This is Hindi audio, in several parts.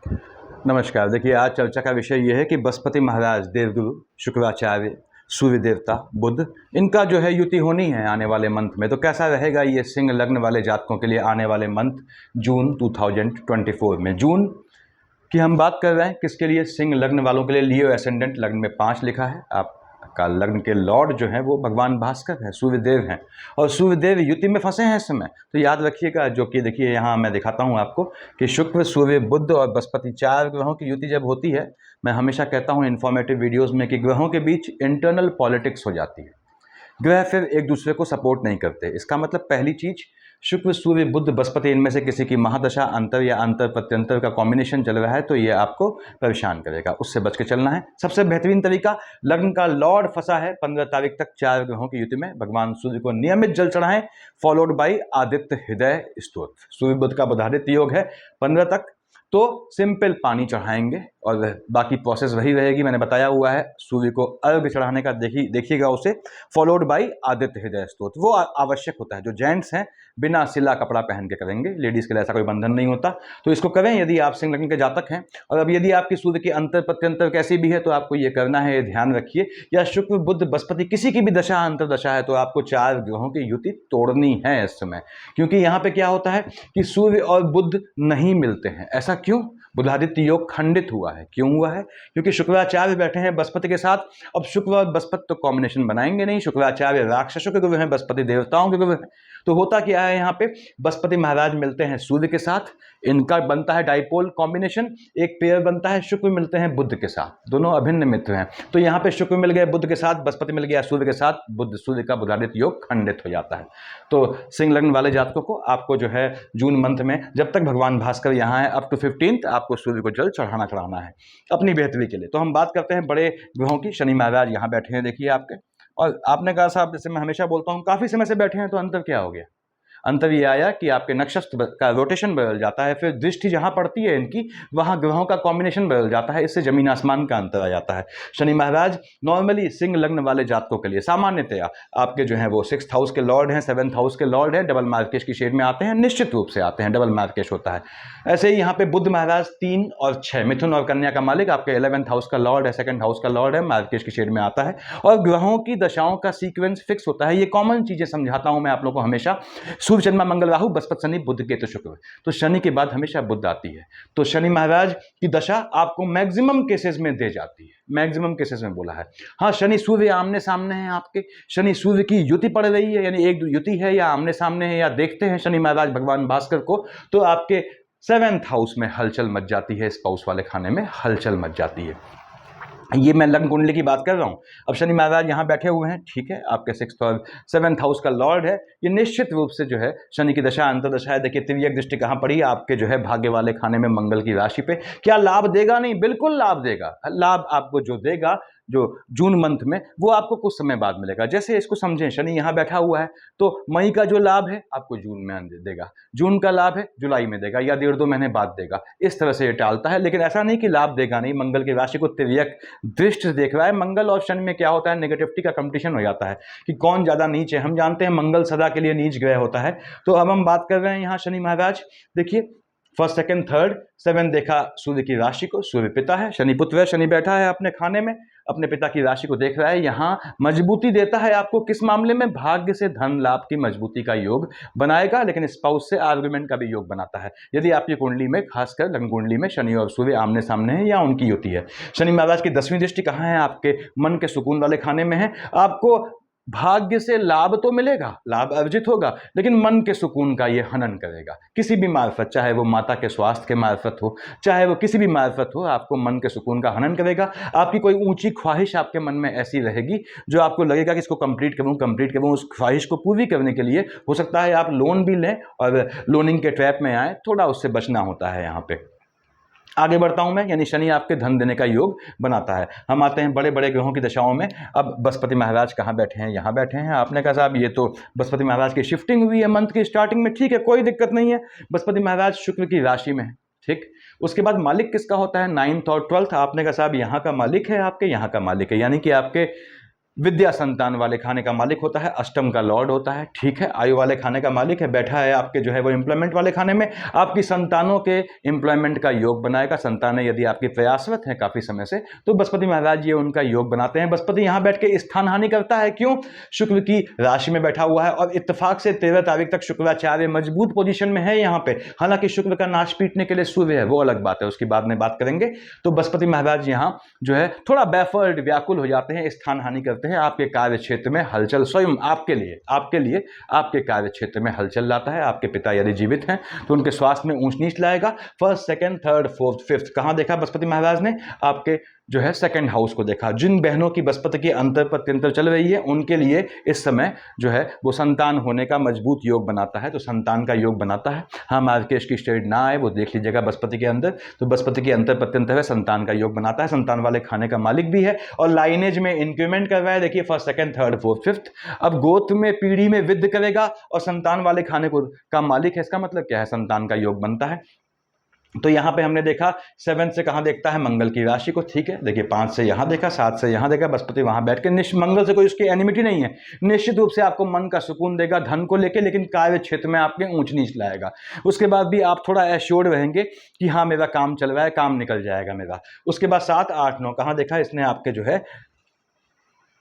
नमस्कार। देखिए, आज चर्चा का विषय ये है कि बृहस्पति महाराज, देवगुरु, शुक्राचार्य, सूर्य देवता, बुध, इनका जो है युति होनी है आने वाले मंथ में। तो कैसा रहेगा ये सिंह लग्न वाले जातकों के लिए आने वाले मंथ जून 2024 में। जून की हम बात कर रहे हैं, किसके लिए? सिंह लग्न वालों के लिए। लियो एसेंडेंट लग्न में 5 लिखा है। आपका लग्न के लॉर्ड जो है वो भगवान भास्कर है, सूर्यदेव हैं, और सूर्यदेव युति में फंसे हैं इस समय। तो याद रखिएगा, जो कि देखिए यहाँ मैं दिखाता हूँ आपको कि शुक्र, सूर्य, बुध और बृहस्पति 4 ग्रहों की युति जब होती है, मैं हमेशा कहता हूँ इन्फॉर्मेटिव वीडियोस में कि ग्रहों के बीच इंटरनल पॉलिटिक्स हो जाती है। ग्रह फिर एक दूसरे को सपोर्ट नहीं करते। इसका मतलब पहली चीज, शुक्र, सूर्य, बुध, बृहस्पति, इनमें से किसी की महादशा, अंतर या अंतर प्रत्यंतर का कॉम्बिनेशन चल रहा है तो ये आपको परेशान करेगा, उससे बच के चलना है। सबसे बेहतरीन तरीका, लग्न का लॉर्ड फंसा है 15 तारीख तक 4 ग्रहों की युति में, भगवान सूर्य को नियमित जल चढ़ाएं, फॉलोड बाई आदित्य हृदय स्तोत्र। सूर्य बुध का बुधादित्य योग है 15 तक, तो सिंपल पानी चढ़ाएंगे और बाकी प्रोसेस वही रहेगी, मैंने बताया हुआ है। सूर्य को अर्घ्य चढ़ाने का देखिएगा उसे, फॉलोड बाई आदित्य हृदय स्तोत्र। वो आवश्यक होता है। जो जेंट्स हैं बिना सिला कपड़ा पहन के करेंगे, लेडीज के लिए ऐसा कोई बंधन नहीं होता, तो इसको करें यदि आप सिंह लग्न के जातक हैं। और अब यदि आपकी सूर्य की अंतर प्रत्यंतर कैसी भी है तो आपको ये करना है, ये ध्यान रखिए। या शुक्र, बुध, बृहस्पति किसी की भी दशा अंतर दशा है तो आपको 4 ग्रहों की युति तोड़नी है इस समय। क्योंकि यहाँ पे क्या होता है कि सूर्य और बुध नहीं मिलते हैं। ऐसा क्यों? बुधादित्य योग खंडित हुआ है। क्यों हुआ है? क्योंकि शुक्राचार्य बैठे हैं बृहस्पति के साथ। अब शुक्र और बृहस्पति तो कॉम्बिनेशन बनाएंगे नहीं। शुक्राचार्य राक्षसों के गुरु हैं, बृहस्पति देवताओं के गुरु हैं। तो होता क्या है, यहाँ पे बृहस्पति महाराज मिलते हैं सूर्य के साथ, इनका बनता है डाइपोल कॉम्बिनेशन। एक पेयर बनता है, शुक्र मिलते हैं बुध के साथ, दोनों अभिन्न मित्र हैं। तो यहाँ पे शुक्र मिल गए बुध के साथ, बृहस्पति मिल गया सूर्य के साथ, बुध सूर्य का बुधादित्य योग खंडित हो जाता है। तो सिंह लग्न वाले जातकों को आपको जो है जून मंथ में, जब तक भगवान भास्कर यहाँ है अप टू 15th, आपको सूर्य को जल चढ़ाना है अपनी बेहतरी के लिए। तो हम बात करते हैं बड़े ग्रहों की। शनि महाराज यहाँ बैठे हैं, देखिए आपके। और आपने कहा साहब, जैसे मैं हमेशा बोलता हूँ, काफी समय से बैठे हैं, तो अंतर क्या हो गया? अंतर ये आया कि आपके नक्षत्र का रोटेशन बदल जाता है, फिर दृष्टि जहां पड़ती है इनकी, वहां ग्रहों का कॉम्बिनेशन बदल जाता है। इससे जमीन आसमान का अंतर आ जाता है। शनि महाराज नॉर्मली सिंह लग्न वाले जातकों के लिए सामान्यतया आपके जो है वो 6th हाउस के लॉर्ड हैं, 7th हाउस के लॉर्ड हैं, डबल मार्केश की शेड में आते हैं, निश्चित रूप से आते हैं, डबल मार्केश होता है। ऐसे ही यहाँ पे बुध महाराज 3 और 6, मिथुन और कन्या का मालिक, आपके 11th हाउस का लॉर्ड है, 2nd हाउस का लॉर्ड है, मार्केश की शेड में आता है। और ग्रहों की दशाओं का सीक्वेंस फिक्स होता है। ये कॉमन चीजें समझाता हूं मैं आप लोगों को हमेशा। सूर्य, चंद्रमा, मंगल, राहु, बृहस्पति, शनि, बुध, केतु, शुक्र। तो शनि के बाद हमेशा बुध आती है। तो शनि महाराज की दशा आपको मैक्सिमम केसेस में दे जाती है, मैक्सिमम केसेस में बोला है। हाँ, शनि सूर्य आमने सामने हैं आपके, शनि सूर्य की युति पड़ रही है, यानी एक युति है या आमने सामने है या देखते हैं शनि महाराज भगवान भास्कर को, तो आपके 7th हाउस में हलचल मच जाती है, स्पाउस वाले खाने में हलचल मच जाती है। ये मैं लग्न कुंडली की बात कर रहा हूं। अब शनि महाराज यहां बैठे हुए हैं, ठीक है, आपके 6th और 7th हाउस का लॉर्ड है। ये निश्चित रूप से जो है शनि की दशा अंतर्दशा है। देखिए तिर्यक दृष्टि कहां पड़ी, आपके जो है भाग्य वाले खाने में, मंगल की राशि पे। क्या लाभ देगा? नहीं, बिल्कुल लाभ देगा। लाभ आपको जो देगा, जो जून मंथ में, वो आपको कुछ समय बाद मिलेगा। जैसे इसको समझें, शनि यहां बैठा हुआ है तो मई का जो लाभ है आपको जून में देगा, जून का लाभ है जुलाई में देगा, या 1.5-2 महीने बाद देगा। इस तरह से ये टालता है। लेकिन ऐसा नहीं कि लाभ देगा नहीं। मंगल की राशि को तिर्यक दृष्टि से देख रहा है। मंगल और शनि में क्या होता है, नेगेटिविटी का कंपटीशन हो जाता है कि कौन ज्यादा नीच है। हम जानते हैं मंगल सदा के लिए नीच ग्रह होता है। तो अब हम बात कर रहे हैं यहाँ शनि महाराज, देखिए 1st, 2nd, 3rd, 7 देखा सूर्य की राशि को, सूर्य पिता है, शनि पुत्र है, शनि बैठा है अपने खाने में, अपने पिता की राशि को देख रहा है। यहाँ मजबूती देता है आपको, किस मामले में? भाग्य से धन लाभ की मजबूती का योग बनाएगा, लेकिन स्पाउस से आर्गुमेंट का भी योग बनाता है। यदि आपकी कुंडली में, खासकर लग्न कुंडली में शनि और सूर्य आमने सामने है या उनकी युति है। शनि महाराज की 10वीं दृष्टि कहाँ है? आपके मन के सुकून वाले खाने में है। आपको भाग्य से लाभ तो मिलेगा, लाभ अर्जित होगा, लेकिन मन के सुकून का ये हनन करेगा किसी भी मार्फत, चाहे वो माता के स्वास्थ्य के मार्फत हो, चाहे वो किसी भी मार्फत हो, आपको मन के सुकून का हनन करेगा। आपकी कोई ऊंची ख्वाहिश आपके मन में ऐसी रहेगी जो आपको लगेगा कि इसको कंप्लीट करूं। उस ख्वाहिश को पूरी करने के लिए हो सकता है आप लोन भी लें और लोनिंग के ट्रैप में आए, थोड़ा उससे बचना होता है। यहाँ पे आगे बढ़ता हूं मैं, यानी शनि आपके धन देने का योग बनाता है। हम आते हैं बड़े बड़े ग्रहों की दशाओं में। अब बृहस्पति महाराज कहाँ बैठे हैं? यहाँ बैठे हैं। आपने कहा साहब ये तो बृहस्पति महाराज की शिफ्टिंग हुई है मंथ की स्टार्टिंग में, ठीक है, कोई दिक्कत नहीं है। बृहस्पति महाराज शुक्र की राशि में है, ठीक। उसके बाद मालिक किसका होता है? 9th और 12th। आपने कहा साहब यहाँ का मालिक है, आपके यहाँ का मालिक है, यानी कि आपके विद्या संतान वाले खाने का मालिक होता है, अष्टम का लॉर्ड होता है, ठीक है। आयु वाले खाने का मालिक है, बैठा है आपके जो है वो एम्प्लॉयमेंट वाले खाने में, आपकी संतानों के एम्प्लॉयमेंट का योग बनाएगा। संतानें यदि आपकी प्रयासरत हैं काफी समय से तो बृहस्पति महाराज ये उनका योग बनाते हैं। बृहस्पति यहां बैठ के स्थान हानि करता है, क्यों? शुक्र की राशि में बैठा हुआ है और इत्तेफाक से 13 तारीख तक शुक्राचार्य मजबूत पोजीशन में है यहां पे। हालांकि शुक्र का नाश पीटने के लिए सूर्य है, वो अलग बात है, उसकी बाद में बात करेंगे। तो बृहस्पति महाराज यहां जो है थोड़ा बैफर्ड, व्याकुल हो जाते हैं, स्थान हानि करते हैं। आपके कार्य क्षेत्र में हलचल, स्वयं आपके लिए आपके कार्य क्षेत्र में हलचल लाता है। आपके पिता यदि जीवित हैं तो उनके स्वास्थ्य में ऊंच नीच लाएगा। First, second, third, fourth, fifth कहां देखा बृहस्पति महाराज ने? आपके जो है सेकंड हाउस को देखा। जिन बहनों की बृहस्पति की अंतर प्रत्यंतर चल रही है उनके लिए इस समय जो है वो संतान होने का मजबूत योग बनाता है, तो संतान का योग बनाता है। हाँ, मार्केश की स्टेट ना आए वो देख लीजिएगा बृहस्पति के अंदर, तो बृहस्पति की अंतर प्रत्यंतर है, संतान का योग बनाता है, संतान वाले खाने का मालिक भी है और लाइनेज में इंक्रीमेंट कर रहा है। देखिए first, second, third, fourth, fifth. अब गोत्र में, पीढ़ी में वृद्धि करेगा और संतान वाले खाने को का मालिक है। इसका मतलब क्या है? संतान का योग बनता है। तो यहां पे हमने देखा 7 से कहां देखता है? मंगल की राशि को, ठीक है। देखिए 5 से यहां देखा, 7 से यहां देखा, बृहस्पति वहां बैठ के मंगल से कोई उसकी एनिमिटी नहीं है, निश्चित रूप से आपको मन का सुकून देगा धन को लेके, लेकिन कार्य क्षेत्र में आपके ऊंच नीच लाएगा। उसके बाद भी आप थोड़ा एश्योर्ड रहेंगे कि हाँ मेरा काम चल रहा है, काम निकल जाएगा मेरा। उसके बाद 7, 8, 9 कहां देखा इसने? आपके जो है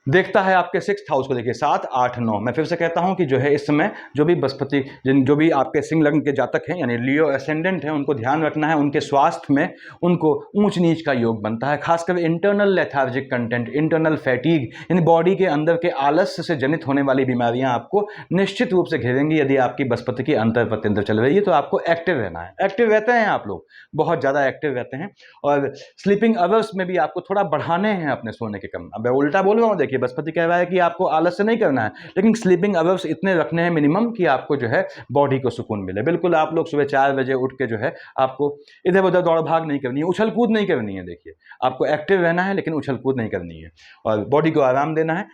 देखता है आपके 6th हाउस को। देखिए 7, 8, 9। मैं फिर से कहता हूं कि जो है इस समय जो भी बृहस्पति, जो भी आपके सिंह लग्न के जातक हैं यानी लियो एसेंडेंट हैं, उनको ध्यान रखना है, उनके स्वास्थ्य में उनको ऊंच नीच का योग बनता है। खासकर internal lethargic content, internal fatigue यानी बॉडी के अंदर के आलस्य से जनित होने वाली बीमारियां आपको निश्चित रूप से घेरेंगी। यदि आपकी बृहस्पति की अंतर प्रत्यंतर चल रही है तो आपको एक्टिव रहना है। एक्टिव रहते हैं आप लोग, बहुत ज़्यादा एक्टिव रहते हैं। और स्लीपिंग आवर्स में भी आपको थोड़ा बढ़ाने हैं अपने सोने के कम। अब मैं उल्टा बोल रहा हूँ, देखिए बृहस्पति कह रहा है कि आपको आलस्य नहीं करना है, लेकिन स्लीपिंग आवर्स इतने रखने हैं मिनिमम कि आपको जो है बॉडी को सुकून मिले। बिल्कुल आप लोग सुबह 4 बजे उठ के जो है आपको इधर उधर दौड़ भाग नहीं करनी है, उछल कूद नहीं करनी है। देखिए आपको एक्टिव रहना है लेकिन उछल कूद नहीं करनी है और बॉडी को आराम देना है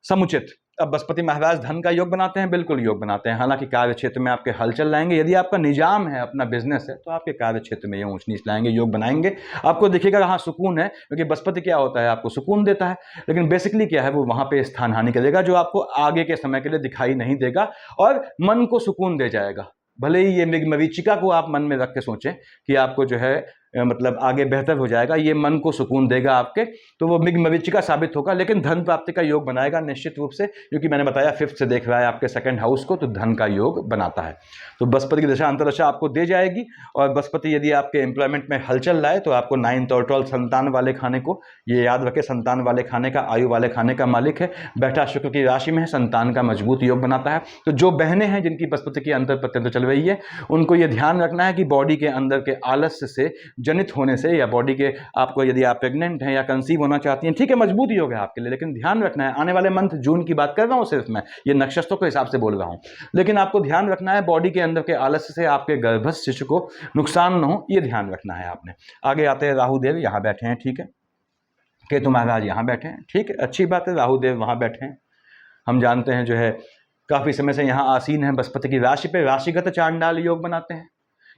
समुचित। अब बृहस्पति महाराज धन का योग बनाते हैं, बिल्कुल योग बनाते हैं। हालांकि कार्य क्षेत्र में आपके हलचल लाएंगे। यदि आपका निजाम है, अपना बिजनेस है, तो आपके कार्य क्षेत्र में ये ऊंच नीच लाएंगे, योग बनाएंगे। आपको दिखेगा हाँ सुकून है, क्योंकि बृहस्पति क्या होता है? आपको सुकून देता है, लेकिन बेसिकली क्या है? वो वहां पे स्थान हानि करेगा जो आपको आगे के समय के लिए दिखाई नहीं देगा और मन को सुकून दे जाएगा। भले ही ये मरीचिका को आप मन में रख के सोचें कि आपको जो है मतलब आगे बेहतर हो जाएगा, ये मन को सुकून देगा आपके, तो वो मरीचिका साबित होगा, लेकिन धन प्राप्ति का योग बनाएगा निश्चित रूप से, क्योंकि मैंने बताया 5th से देख रहा है आपके 2nd हाउस को, तो धन का योग बनाता है। तो बृहस्पति की दशा अंतर्दशा आपको दे जाएगी। और बृहस्पति यदि आपके एम्प्लॉयमेंट में हलचल लाए तो आपको 9th और 12th संतान वाले खाने को, ये याद रखे, संतान वाले खाने का, आयु वाले खाने का मालिक है, बैठा शुक्र की राशि में है, संतान का मजबूत योग बनाता है। तो जो बहनें हैं जिनकी बृहस्पति की अंतर प्रत्यंतर चल रही है, उनको ये ध्यान रखना है कि बॉडी के अंदर के आलस्य से जनित होने से, या बॉडी के आपको यदि आप प्रेग्नेंट हैं या कंसीव होना चाहती हैं, ठीक है मजबूत योग है आपके लिए, लेकिन ध्यान रखना है, आने वाले मंथ जून की बात कर रहा हूं सिर्फ मैं, ये नक्षत्रों के हिसाब से बोल रहा हूं, लेकिन आपको ध्यान रखना है बॉडी के अंदर के आलस्य से आपके गर्भस्थ शिशु को नुकसान न हो, ये ध्यान रखना है आपने। आगे आते हैं राहुदेव, यहां बैठे हैं, ठीक है। केतु महाराज यहां बैठे हैं, ठीक है, अच्छी बात है। राहुदेव वहां बैठे हैं, हम जानते हैं जो है काफी समय से यहां आसीन है बृहस्पति की राशि पे, राशिगत चांडाल योग बनाते हैं,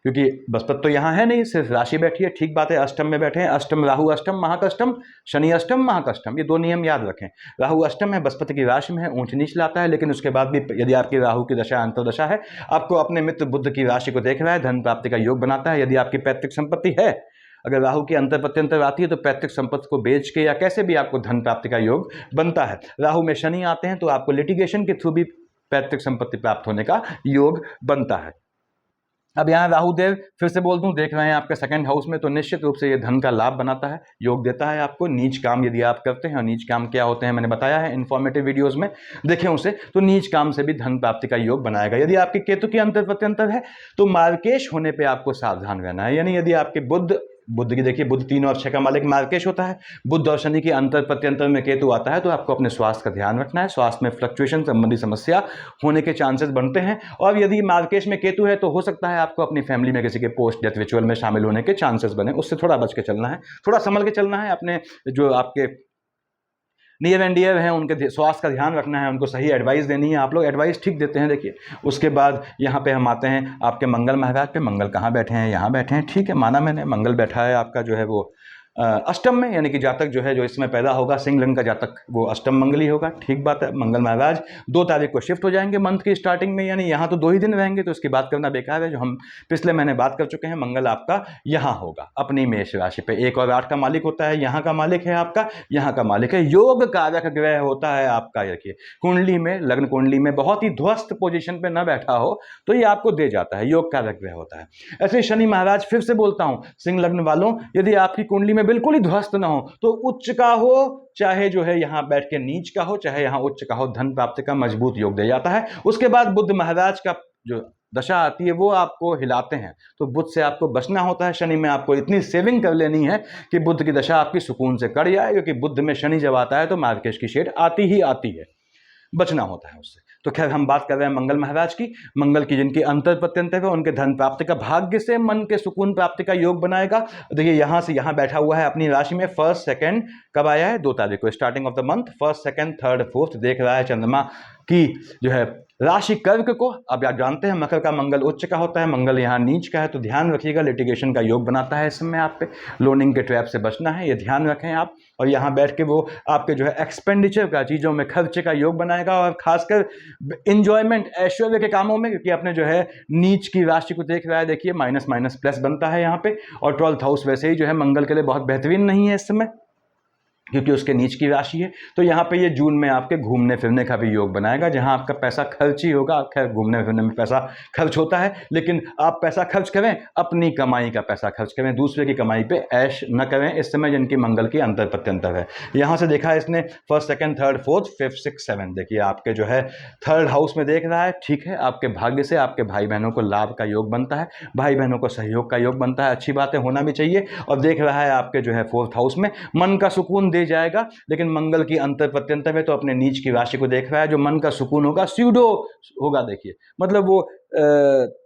क्योंकि बृहस्पति तो यहाँ है नहीं, सिर्फ राशि बैठी है, ठीक बात है। अष्टम में बैठे हैं, अष्टम राहु अष्टम महाकष्टम, शनि अष्टम महाकष्टम, ये 2 नियम याद रखें। राहु अष्टम है, बृहस्पति की राशि में है, ऊंच नीच लाता है, लेकिन उसके बाद भी यदि आपकी राहु की दशा अंतर्दशा है, आपको अपने मित्र बुध की राशि को देख रहा है, धन प्राप्ति का योग बनाता है। यदि आपकी पैतृक संपत्ति है, अगर राहु की अंतर प्रत्यंतर आती है तो पैतृक संपत्ति को बेच के या कैसे भी आपको धन प्राप्ति का योग बनता है। राहु में शनि आते हैं तो आपको लिटिगेशन के थ्रू भी पैतृक संपत्ति प्राप्त होने का योग बनता है। अब यहाँ राहुदेव फिर से बोल दूं, देख रहे हैं आपके 2nd हाउस में, तो निश्चित रूप से ये धन का लाभ बनाता है, योग देता है आपको। नीच काम यदि आप करते हैं, और नीच काम क्या होते हैं मैंने बताया है इन्फॉर्मेटिव वीडियोस में, देखें उसे, तो नीच काम से भी धन प्राप्ति का योग बनाएगा। यदि आपके केतु की अंतर प्रत्यंतर है तो मार्केश होने पर आपको सावधान रहना है। यानी यदि आपके बुध की देखिए, बुध 3 और 6 का मालिक मार्केश होता है, बुध और शनि की अंतर प्रत्यंतर में केतु आता है, तो आपको अपने स्वास्थ्य का ध्यान रखना है। स्वास्थ्य में फ्लक्चुएशन संबंधी समस्या होने के चांसेस बनते हैं, और यदि मार्केश में केतु है तो हो सकता है आपको अपनी फैमिली में किसी के पोस्ट डेथ रिचुअल में शामिल होने के चांसेस बने, उससे थोड़ा बच के चलना है, थोड़ा संभल के चलना है। अपने जो आपके नियर एंड डियर हैं उनके स्वास्थ्य का ध्यान रखना है, उनको सही एडवाइस देनी है। आप लोग एडवाइस ठीक देते हैं, देखिए। उसके बाद यहाँ पे हम आते हैं आपके मंगल महाराज पे। मंगल कहाँ बैठे हैं? यहाँ बैठे हैं, ठीक है, माना मैंने। मंगल बैठा है आपका जो है वो अष्टम में, यानी कि जातक जो है जो इसमें पैदा होगा सिंह लग्न का जातक वो अष्टम मंगली होगा। ठीक बात है। मंगल महाराज 2 तारीख को शिफ्ट हो जाएंगे मंथ की स्टार्टिंग में, यानी यहाँ तो 2 ही दिन रहेंगे, तो इसकी बात करना बेकार है। जो हम पिछले महीने बात कर चुके हैं, मंगल आपका यहाँ होगा अपनी मेष राशि पे। 1 और 8 का मालिक होता है, यहाँ का मालिक है आपका, यहाँ का मालिक है। योग कारक ग्रह होता है आपका। देखिए कुंडली में, लग्न कुंडली में बहुत ही ध्वस्त पोजीशन पे न बैठा हो तो ये आपको दे जाता है, योग कारक ग्रह होता है। ऐसे शनि महाराज, फिर से बोलता हूं सिंह लग्न वालों, यदि आपकी कुंडली में बिल्कुल ही ध्वस्त ना हो तो उच्च का हो चाहे जो है यहां बैठ के नीच का हो, चाहे यहां उच्च का हो, धन प्राप्ति का मजबूत योग दे जाता है। उसके बाद बुध महाराज का जो दशा आती है वो आपको हिलाते हैं, तो बुध से आपको बचना होता है। शनि में आपको इतनी सेविंग कर लेनी है कि बुध की दशा आपकी सुकून से कट जाए, क्योंकि बुध में शनि जब आता है तो मार्केश की शेड आती ही आती है, बचना होता है उससे। तो खैर हम बात कर रहे हैं मंगल महाराज की। मंगल की जिनकी अंतर प्रत्यंतर है उनके धन प्राप्ति का, भाग्य से मन के सुकून प्राप्ति का योग बनाएगा। देखिए यहां से यहां बैठा हुआ है अपनी राशि में। फर्स्ट सेकंड कब आया है? 2 तारीख को, starting of the month. First second third fourth देख रहा है चंद्रमा की जो है राशि कर्क को। अब आप जानते हैं मकर का मंगल उच्च का होता है, मंगल यहाँ नीच का है, तो ध्यान रखिएगा लिटिगेशन का योग बनाता है इस समय आप पे। लोनिंग के ट्रैप से बचना है, ये ध्यान रखें आप। और यहाँ बैठ के वो आपके जो है एक्सपेंडिचर का, चीज़ों में खर्चे का योग बनाएगा, और खासकर इंजॉयमेंट ऐश्वर्य के कामों में, क्योंकि आपने जो है नीच की राशि को देख रहा है। देखिए माइनस माइनस प्लस बनता है यहाँ पे। और 12th हाउस वैसे ही जो है मंगल के लिए बहुत बेहतरीन नहीं है इस समय, क्योंकि उसके नीच की राशि है। तो यहाँ पे ये जून में आपके घूमने फिरने का भी योग बनाएगा, जहाँ आपका पैसा खर्च ही होगा। खैर घूमने फिरने में पैसा खर्च होता है, लेकिन आप पैसा खर्च करें अपनी कमाई का पैसा खर्च करें, दूसरे की कमाई पे ऐश न करें इस समय, जिनकी मंगल की अंतर प्रत्यंतर है। यहाँ से देखा इसने first second third fourth fifth six seven, देखिए आपके जो है थर्ड हाउस में देख रहा है। ठीक है, आपके भाग्य से आपके भाई बहनों को लाभ का योग बनता है, भाई बहनों को सहयोग का योग बनता है, अच्छी बातें होना भी चाहिए। और देख रहा है आपके जो है फोर्थ हाउस में, मन का सुकून दे जाएगा। लेकिन मंगल की अंतर प्रत्यंतर में तो अपने नीच की राशि को देख रहा है, जो मन का सुकून होगा स्यूडो होगा। देखिए मतलब वो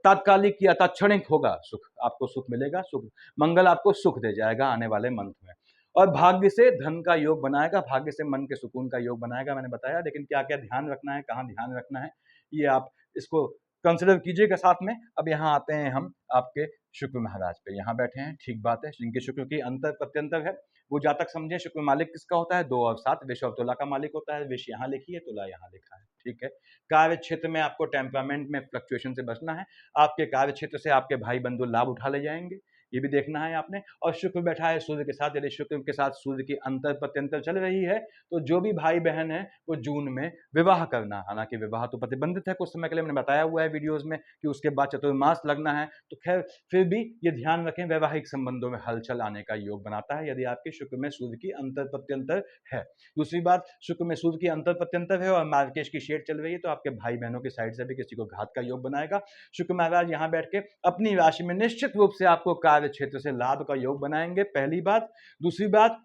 तात्कालिक या तात्क्षणिक होगा सुख, आपको सुख मिलेगा, सुख मंगल आपको सुख दे जाएगा आने वाले मंथ में। और भाग्य से धन का योग बनाएगा, भाग्य से मन के सुकून का योग बनाएगा, मैंने बताया। लेकिन क्या क्या ध्यान रखना है, कहाँ ध्यान रखना है, ये आप इसको कंसिडर कीजिएगा साथ में। अब यहाँ आते हैं हम आपके शुक्र महाराज पे, यहाँ बैठे हैं। ठीक बात है, जिनके शुक्र की अंतर प्रत्यंतर है वो जातक समझे। शुक्र मालिक किसका होता है? 2 और 7, विष और तुला का मालिक होता है। विष यहाँ लिखी है, तुला यहाँ लिखा है। ठीक है। कार्य क्षेत्र में आपको टेम्परामेंट में फ्लक्चुएशन से बचना है। आपके कार्य क्षेत्र से आपके भाई बंधु लाभ उठा ले जाएंगे, ये भी देखना है आपने। और शुक्र बैठा है सूर्य के साथ, यदि शुक्र के साथ सूर्य की अंतर प्रत्यंतर चल रही है तो जो भी भाई बहन है वो जून में विवाह करना, हालांकि विवाह तो प्रतिबंधित है कुछ समय के लिए, मैंने बताया हुआ है वीडियोस में कि उसके बाद चतुर्मास लगना है। तो खैर फिर भी ये ध्यान रखें, वैवाहिक संबंधों में हलचल आने का योग बनाता है यदि आपके शुक्र में सूर्य की अंतर प्रत्यंतर है। दूसरी बात, शुक्र में सूर्य की अंतर प्रत्यंतर है और मार्केश की शेड चल रही है, तो आपके भाई बहनों की साइड से भी किसी को घात का योग बनाएगा। शुक्र महाराज यहाँ बैठ के अपनी राशि में निश्चित रूप से आपको कार्य क्षेत्र से लाभ का योग बनाएंगे, पहली बात। दूसरी बात,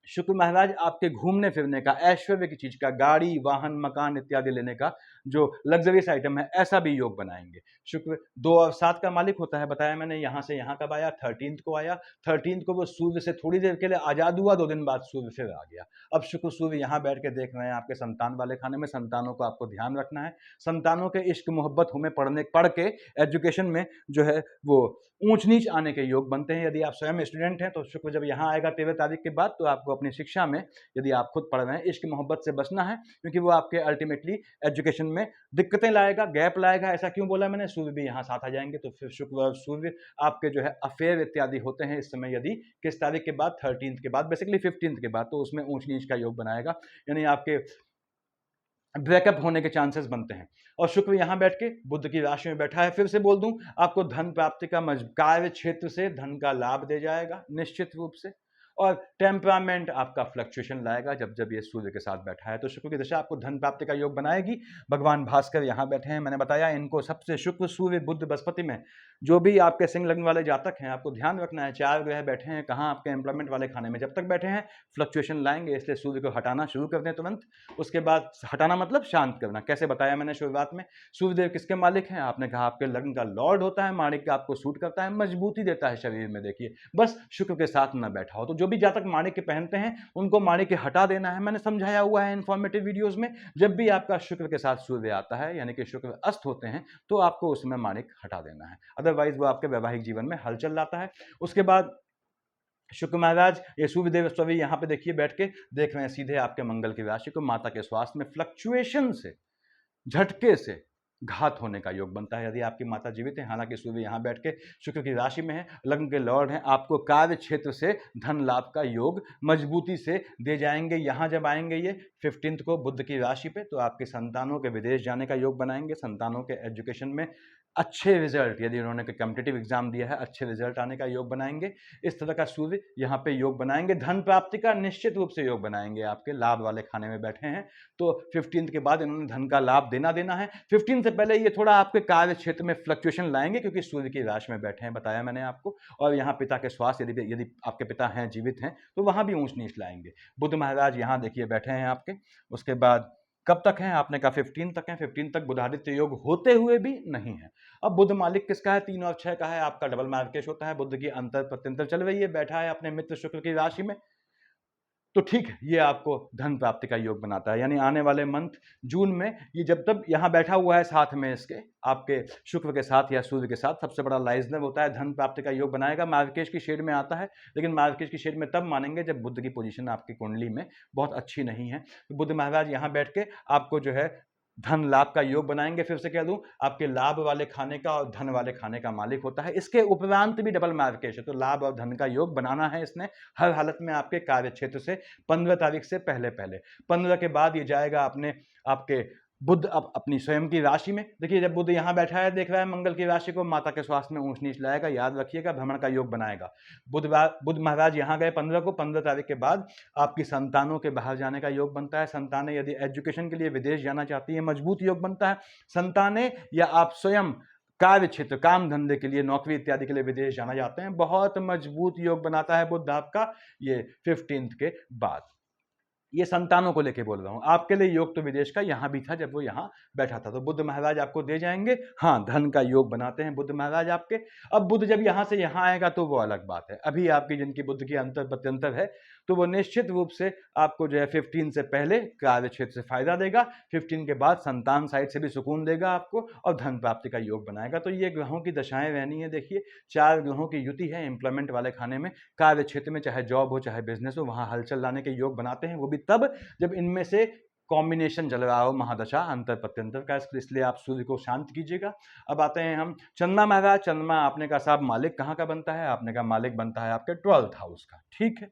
शुक्र महाराज आपके घूमने फिरने का, ऐश्वर्य की चीज का, गाड़ी वाहन मकान इत्यादि लेने का, जो लग्जरियस आइटम है, ऐसा भी योग बनाएंगे। शुक्र 2 और 7 का मालिक होता है, बताया मैंने। यहां से यहां कब आया? 13th को आया। 13th को वो सूर्य से थोड़ी देर के लिए आजाद हुआ, 2 दिन बाद सूर्य फिर आ गया। अब शुक्र सूर्य यहां बैठ के देख रहे हैं आपके संतान वाले खाने में। संतानों को आपको ध्यान रखना है, संतानों के इश्क मोहब्बत में पढ़ के एजुकेशन में जो है वो ऊंच नीच आने के योग बनते हैं। यदि आप स्वयं स्टूडेंट हैं तो शुक्र जब यहाँ आएगा 13 तारीख के बाद, तो आपको अपनी शिक्षा में, यदि आप खुद पढ़ रहे हैं, इश्क मोहब्बत से बचना है, क्योंकि वो आपके अल्टीमेटली एजुकेशन में दिक्कतें लाएगा, गैप लाएगा। ऐसा क्यों बोला मैंने? सूर्य भी यहाँ साथ आ जाएंगे, तो फिर शुक्र और सूर्य आपके जो है अफेयर इत्यादि होते हैं इस समय। यदि किस तारीख के बाद? 13th के बाद, बेसिकली 15th के बाद, तो उसमें ऊंच नीच का योग बनाएगा, यानी आपके ब्रेकअप होने के चांसेस बनते हैं। और शुक्र यहाँ बैठ के बुध की राशि में बैठा है। फिर से बोल दूं, आपको धन प्राप्ति का कार्य क्षेत्र से धन का लाभ दे जाएगा निश्चित रूप से। और टेम्परामेंट आपका फ्लक्चुएशन लाएगा जब जब ये सूर्य के साथ बैठा है। तो शुक्र की दशा आपको धन प्राप्ति का योग बनाएगी। भगवान भास्कर यहाँ बैठे हैं, मैंने बताया इनको सबसे शुक्र सूर्य बुध बृहस्पति में जो भी आपके सिंह लग्न वाले जातक हैं, आपको ध्यान रखना है 4 ग्रह बैठे हैं कहाँ? आपके एम्प्लॉयमेंट वाले खाने में। जब तक बैठे हैं फ्लक्चुएशन लाएंगे, इसलिए सूर्य को हटाना शुरू कर दें तुरंत। उसके बाद हटाना मतलब शांत करना। कैसे बताया मैंने शुरुआत में? सूर्यदेव किसके मालिक हैं? आपने कहा आपके लग्न का लॉर्ड होता है, माणिक का आपको सूट करता है, मजबूती देता है शरीर में। देखिए बस शुक्र के साथ ना बैठा हो। तो जो भी जातक माणिक के पहनते हैं उनको माणिक के हटा देना है, मैंने समझाया हुआ है इन्फॉर्मेटिव वीडियोस में। जब भी आपका शुक्र के साथ सूर्य आता है, यानी कि शुक्र अस्त होते हैं, तो आपको उसमें माणिक हटा देना है, अदरवाइज वो आपके वैवाहिक जीवन में हलचल लाता है। उसके बाद शुक्र महाराज ये सूर्यदेव स्वयं यहाँ पे देखिए बैठ के देख रहे हैं सीधे आपके मंगल की राशि को। माता के स्वास्थ्य में फ्लक्चुएशन से, झटके से घात होने का योग बनता है यदि आपकी माता जीवित है। हालांकि सूर्य यहाँ बैठ के शुक्र की राशि में है, लग्न के लॉर्ड हैं, आपको कार्य क्षेत्र से धन लाभ का योग मजबूती से दे जाएंगे। यहाँ जब आएंगे ये 15 को बुध की राशि पे, तो आपके संतानों के विदेश जाने का योग बनाएंगे। संतानों के एजुकेशन में अच्छे रिजल्ट, यदि उन्होंने कोई कॉम्पिटिटिव एग्जाम दिया है, अच्छे रिजल्ट आने का योग बनाएंगे। इस तरह का सूर्य यहाँ पे योग बनाएंगे। धन प्राप्ति का निश्चित रूप से योग बनाएंगे। आपके लाभ वाले खाने में बैठे हैं, तो 15 के बाद इन्होंने धन का लाभ देना है। 15 से पहले ये थोड़ा आपके कार्य क्षेत्र में फ्लक्चुएशन लाएंगे, क्योंकि सूर्य की राशि में बैठे हैं, बताया मैंने आपको। और यहाँ पिता के स्वास्थ्य, यदि आपके पिता हैं, जीवित हैं, तो वहां भी ऊंच नीच लाएंगे। बुध महाराज यहाँ देखिए बैठे हैं आपके। उसके बाद कब तक है? आपने कहा 15 तक है। 15 तक बुधादित्य योग होते हुए भी नहीं है। अब बुध मालिक किसका है? 3 और 6 का है। आपका डबल मार्केश होता है। बुध की अंतर प्रत्यंतर चल रही है, बैठा है अपने मित्र शुक्र की राशि में, तो ठीक है, ये आपको धन प्राप्ति का योग बनाता है। यानी आने वाले मंथ जून में ये जब तक यहाँ बैठा हुआ है साथ में इसके, आपके शुक्र के साथ या सूर्य के साथ, सबसे बड़ा लाइजनर होता है, धन प्राप्ति का योग बनाएगा। मार्केश की शेड में आता है, लेकिन मार्केश की शेड में तब मानेंगे जब बुध की पोजीशन आपकी कुंडली में बहुत अच्छी नहीं है। तो बुध महाराज यहाँ बैठ के आपको जो है धन लाभ का योग बनाएंगे। फिर से कह दूं, आपके लाभ वाले खाने का और धन वाले खाने का मालिक होता है। इसके उपरांत भी डबल मार्केश है, तो लाभ और धन का योग बनाना है इसने हर हालत में आपके कार्य क्षेत्र से 15 तारीख से पहले 15 के बाद ये जाएगा अपने आपके बुध अपनी स्वयं की राशि में। देखिए जब बुध यहाँ बैठा है, देख रहा है मंगल की राशि को, माता के स्वास्थ्य में ऊंच नीच लाएगा, याद रखिएगा, भ्रमण का योग बनाएगा। बुध महाराज यहाँ गए 15 को, 15 तारीख के बाद आपकी संतानों के बाहर जाने का योग बनता है। संतानें यदि एजुकेशन के लिए विदेश जाना चाहती है, मजबूत योग बनता है। संतानें या आप स्वयं कार्य क्षेत्र, काम धंधे के लिए, नौकरी इत्यादि के लिए विदेश जाना चाहते हैं, बहुत मजबूत योग बनाता है बुध आपका ये 15 के बाद। ये संतानों को लेके बोल रहा हूं। आपके लिए योग तो विदेश का यहां भी था जब वो यहां बैठा था, तो बुध महाराज आपको दे जाएंगे। हाँ, धन का योग बनाते हैं बुध महाराज आपके। अब बुध जब यहां से यहां आएगा तो वो अलग बात है। अभी आपकी जिनकी बुध की अंतर प्रत्यंतर है, तो वो निश्चित रूप से आपको जो है 15 से पहले कार्य क्षेत्र से फायदा देगा, 15 के बाद संतान साइड से भी सुकून देगा आपको, और धन प्राप्ति का योग बनाएगा। तो ये ग्रहों की दशाएं रहनी है। देखिए 4 ग्रहों की युति है एम्प्लॉयमेंट वाले खाने में, कार्य क्षेत्र में, चाहे जॉब हो चाहे बिजनेस हो, वहां हलचल लाने के योग बनाते हैं। वो भी तब जब इनमें से कॉम्बिनेशन चल रहा हो, महादशा अंतर प्रत्यंतर का। इसलिए आप सूर्य को शांत कीजिएगा। अब आते हैं हम चंद्रमा महाराज। चंद्रमा आपने कहा साहब मालिक कहाँ का बनता है? आपने कहा मालिक बनता है आपके 12th हाउस का। ठीक है,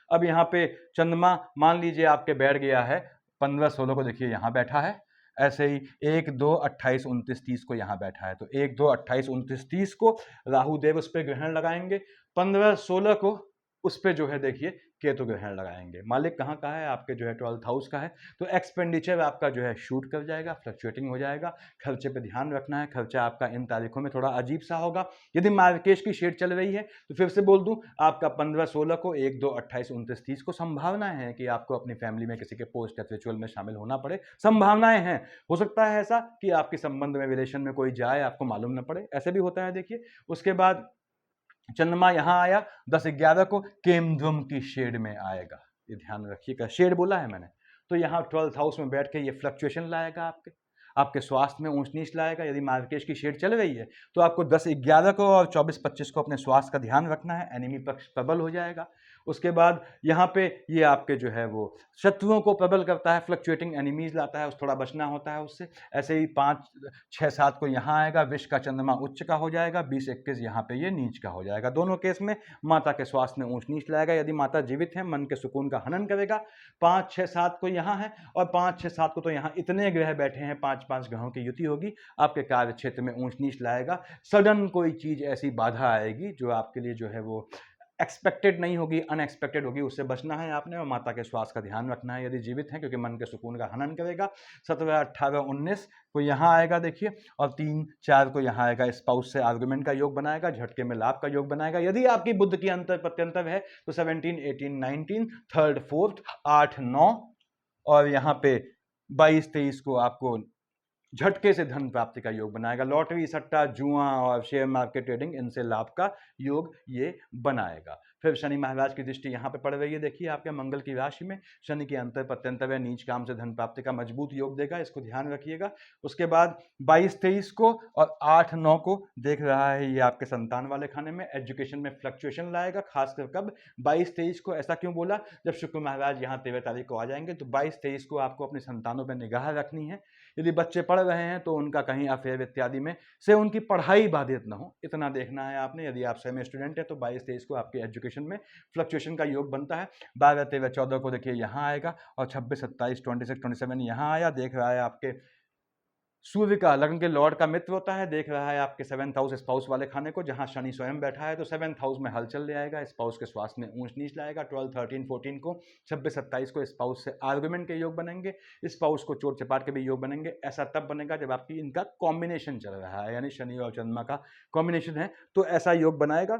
अब यहाँ पे चंद्रमा मान लीजिए आपके बैठ गया है 15-16 को, देखिए यहाँ बैठा है। ऐसे ही 1, 2, 28, 29, 30 को यहाँ बैठा है, तो 1, 2, 28, 29, 30 को राहु देव उस पर ग्रहण लगाएंगे। 15-16 को उस पर जो है देखिए केतु ग्रहण लगाएंगे। मालिक कहाँ का है? आपके जो है 12th हाउस का है। तो एक्सपेंडिचर आपका जो है शूट कर जाएगा, फ्लक्चुएटिंग हो जाएगा। खर्चे पे ध्यान रखना है। खर्चा आपका इन तारीखों में थोड़ा अजीब सा होगा। यदि मार्केश की शेड चल रही है तो फिर से बोल दूं, आपका 15-16 को, 1, 2, 28, 29, 30 को संभावना है कि आपको अपनी फैमिली में किसी के पोस्ट या रिचुअल में शामिल होना पड़े। संभावनाएं हैं। हो सकता है ऐसा कि आपके संबंध में, रिलेशन में कोई जाए, आपको मालूम न पड़े, ऐसे भी होता है। देखिए उसके बाद चंद्रमा यहां आया 10-11 को, केमद्रुम की शेड में आएगा। ये ध्यान रखिएगा, शेड बोला है मैंने। तो यहाँ 12th हाउस में बैठ के ये फ्लक्चुएशन लाएगा, आपके स्वास्थ्य में ऊंच नीच लाएगा। यदि मार्केश की शेड चल रही है तो आपको 10-11 को और 24-25 को अपने स्वास्थ्य का ध्यान रखना है। एनिमी पक्ष प्रबल हो जाएगा। उसके बाद यहाँ पे ये आपके जो है वो शत्रुओं को प्रबल करता है, फ्लक्चुएटिंग एनिमीज लाता है, थोड़ा बचना होता है उससे। ऐसे ही 5, 6, 7 को यहाँ आएगा, विष का चंद्रमा उच्च का हो जाएगा, 20-21 यहाँ पे ये नीच का हो जाएगा। दोनों केस में माता के स्वास्थ्य में ऊंच नीच लाएगा। यदि माता जीवित है, मन के सुकून का हनन करेगा। 5, 6, 7 को यहाँ है, और 5, 6, 7 को तो यहाँ इतने ग्रह बैठे हैं, 5-5 ग्रहों की युति होगी, आपके कार्य क्षेत्र में ऊंच नीच लाएगा। सडन कोई चीज ऐसी बाधा आएगी जो आपके लिए जो है वो एक्सपेक्टेड नहीं होगी, अनएक्सपेक्टेड होगी, उससे बचना है आपने। और माता के स्वास्थ्य का ध्यान रखना है यदि जीवित हैं, क्योंकि मन के सुकून का हनन करेगा। 17, 18, 19 को यहाँ आएगा देखिए, और 3, 4 को यहाँ आएगा। स्पाउस से आर्गुमेंट का योग बनाएगा, झटके में लाभ का योग बनाएगा। यदि आपकी बुद्ध की अंतर प्रत्यंतर है तो 17, 18, 19, 3rd, 4th, 8, 9 और यहाँ पे 22-23 को आपको झटके से धन प्राप्ति का योग बनाएगा। लॉटरी, सट्टा, जुआ और शेयर मार्केट ट्रेडिंग, इनसे लाभ का योग ये बनाएगा। फिर शनि महाराज की दृष्टि यहाँ पे पड़ रही है, देखिए आपके मंगल की राशि में। शनि के अंतर प्रत्यंतर नीच काम से धन प्राप्ति का मजबूत योग देगा, इसको ध्यान रखिएगा। उसके बाद 22-23 को और 8-9 को देख रहा है ये आपके संतान वाले खाने में, एजुकेशन में फ्लक्चुएशन लाएगा। खासकर कब? 22-23 को। ऐसा क्यों बोला? जब शुक्र महाराज यहाँ 13 तारीख को आ जाएंगे, तो 22-23 को आपको अपने संतानों पर निगाह रखनी है। यदि बच्चे पढ़ रहे हैं तो उनका कहीं अफेयर इत्यादि में से उनकी पढ़ाई बाधित न हो, इतना देखना है आपने। यदि आप सेमी स्टूडेंट है तो 22-23 को आपके एजुकेशन में फ्लक्चुएशन का योग बनता है। 12-13-14 को देखिए यहाँ आएगा, और 26-27-26-27 यहाँ आया। देख रहा है आपके सूर्य का लग्न के लॉर्ड का मित्र होता है, देख रहा है आपके 7th हाउस स्पाउस वाले खाने को, जहां शनि स्वयं बैठा है। तो 7th हाउस में हलचल ले आएगा, स्पाउस के स्वास्थ्य में ऊंच नीच लाएगा। 12, 13, 14 को, 26-27 को स्पाउस से आर्गुमेंट के योग बनेंगे, स्पाउस को चोट चपाट के भी योग बनेंगे। ऐसा तब बनेगा जब आपकी इनका कॉम्बिनेशन चल रहा है, यानी शनि और चंद्रमा का कॉम्बिनेशन है, तो ऐसा योग बनाएगा।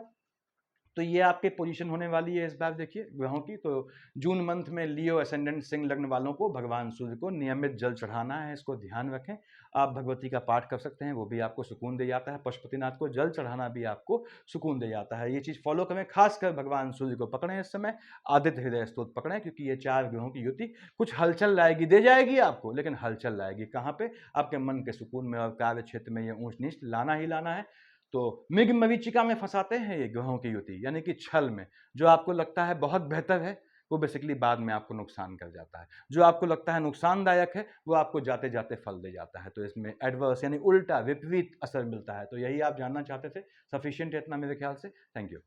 तो ये आपकी पोजीशन होने वाली है इस बार देखिए ग्रहों की। तो जून मंथ में लियो असेंडेंट सिंह लग्न वालों को भगवान सूर्य को नियमित जल चढ़ाना है, इसको ध्यान रखें। आप भगवती का पाठ कर सकते हैं, वो भी आपको सुकून दे जाता है। पशुपतिनाथ को जल चढ़ाना भी आपको सुकून दे जाता है। ये चीज़ फॉलो करें, खासकर भगवान सूर्य को पकड़ें इस समय, आदित्य हृदय स्तोत्र पकड़ें, क्योंकि ये 4 ग्रहों की युति कुछ हलचल लाएगी, दे जाएगी आपको, लेकिन हलचल लाएगी कहाँ पे? आपके मन के सुकून में और कार्य क्षेत्र में ये ऊंच नीच लाना ही लाना है। तो मृग मरीचिका में फंसाते हैं ये ग्रहों की युति, यानी कि छल में। जो आपको लगता है बहुत बेहतर है, वो बेसिकली बाद में आपको नुकसान कर जाता है। जो आपको लगता है नुकसानदायक है, वो आपको जाते जाते फल दे जाता है। तो इसमें एडवर्स यानी उल्टा विपरीत असर मिलता है। तो यही आप जानना चाहते थे। सफिशिएंट है इतना मेरे ख्याल से। Thank you.